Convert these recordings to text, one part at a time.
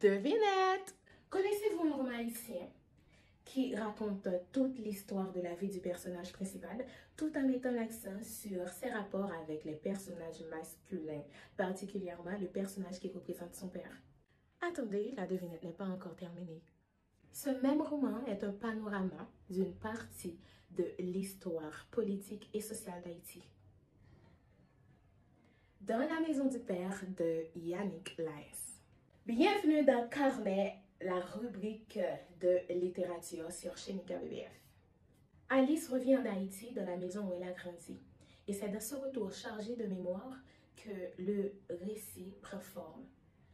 Devinette! Connaissez-vous un roman haïtien qui raconte toute l'histoire de la vie du personnage principal tout en mettant l'accent sur ses rapports avec les personnages masculins, particulièrement le personnage qui représente son père? Attendez, la devinette n'est pas encore terminée. Ce même roman est un panorama d'une partie de l'histoire politique et sociale d'Haïti. Dans la maison du père de Yannick Laes. Bienvenue dans Carnet, la rubrique de littérature sur Chenika BBF. Alice revient d'Haïti dans la maison où elle a grandi. Et c'est dans ce retour chargé de mémoire que le récit prend forme.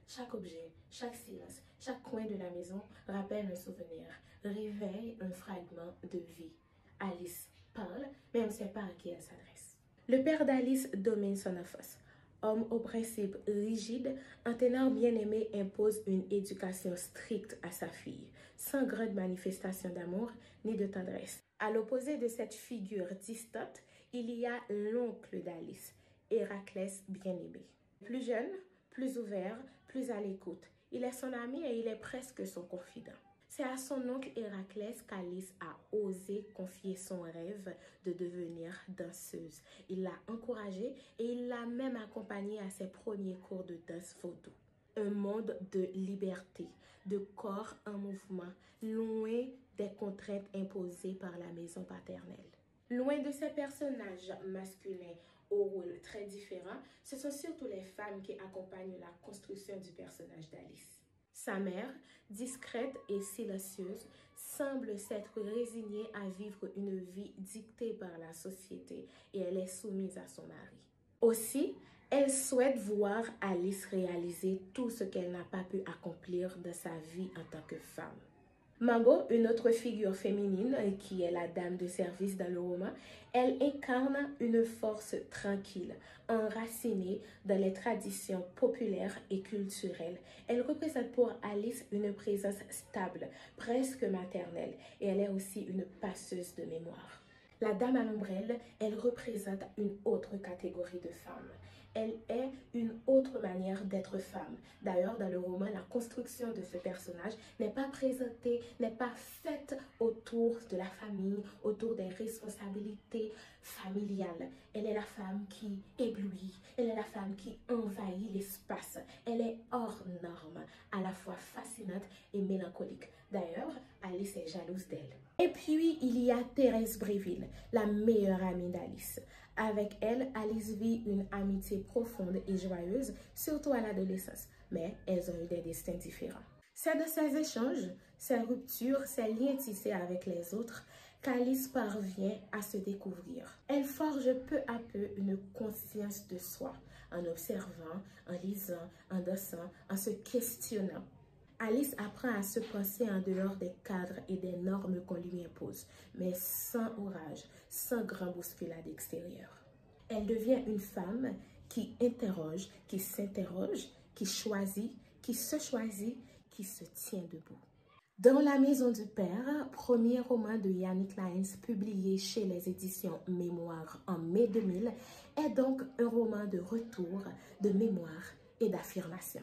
Chaque objet, chaque silence, chaque coin de la maison rappelle un souvenir, réveille un fragment de vie. Alice parle, mais on ne sait pas à qui elle s'adresse. Le père d'Alice domine son enfance. Homme aux principes rigides, un ténor bien-aimé impose une éducation stricte à sa fille, sans grande manifestation d'amour ni de tendresse. À l'opposé de cette figure distante, il y a l'oncle d'Alice, Héraclès bien-aimé. Plus jeune, plus ouvert, plus à l'écoute. Il est son ami et il est presque son confident. C'est à son oncle Héraclès qu'Alice a osé confier son rêve de devenir danseuse. Il l'a encouragée et il l'a même accompagnée à ses premiers cours de danse vaudou. Un monde de liberté, de corps en mouvement, loin des contraintes imposées par la maison paternelle. Loin de ces personnages masculins au rôle très différent, ce sont surtout les femmes qui accompagnent la construction du personnage d'Alice. Sa mère, discrète et silencieuse, semble s'être résignée à vivre une vie dictée par la société et elle est soumise à son mari. Aussi, elle souhaite voir Alice réaliser tout ce qu'elle n'a pas pu accomplir dans sa vie en tant que femme. Mambo, une autre figure féminine qui est la dame de service dans le roman, elle incarne une force tranquille, enracinée dans les traditions populaires et culturelles. Elle représente pour Alice une présence stable, presque maternelle, et elle est aussi une passeuse de mémoire. La dame à l'ombrelle, elle représente une autre catégorie de femmes. Elle est une autre manière d'être femme. D'ailleurs, dans le roman, la construction de ce personnage n'est pas présentée, n'est pas faite autour de la famille, autour des responsabilités familiales. Elle est la femme qui éblouit, elle est la femme qui envahit l'espace. Elle est hors norme, à la fois fascinante et mélancolique. D'ailleurs, Alice est jalouse d'elle. Et puis, il y a Thérèse Bréville, la meilleure amie d'Alice. Avec elle, Alice vit une amitié profonde et joyeuse, surtout à l'adolescence. Mais elles ont eu des destins différents. C'est de ces échanges, ces ruptures, ces liens tissés avec les autres qu'Alice parvient à se découvrir. Elle forge peu à peu une conscience de soi, en observant, en lisant, en dansant, en se questionnant. Alice apprend à se penser en dehors des cadres et des normes qu'on lui impose, mais sans orage, sans grand bousculade extérieure. Elle devient une femme qui interroge, qui s'interroge, qui choisit, qui se tient debout. Dans la maison du père, premier roman de Yannick Laes publié chez les éditions Mémoire en mai 2000, est donc un roman de retour, de mémoire et d'affirmation.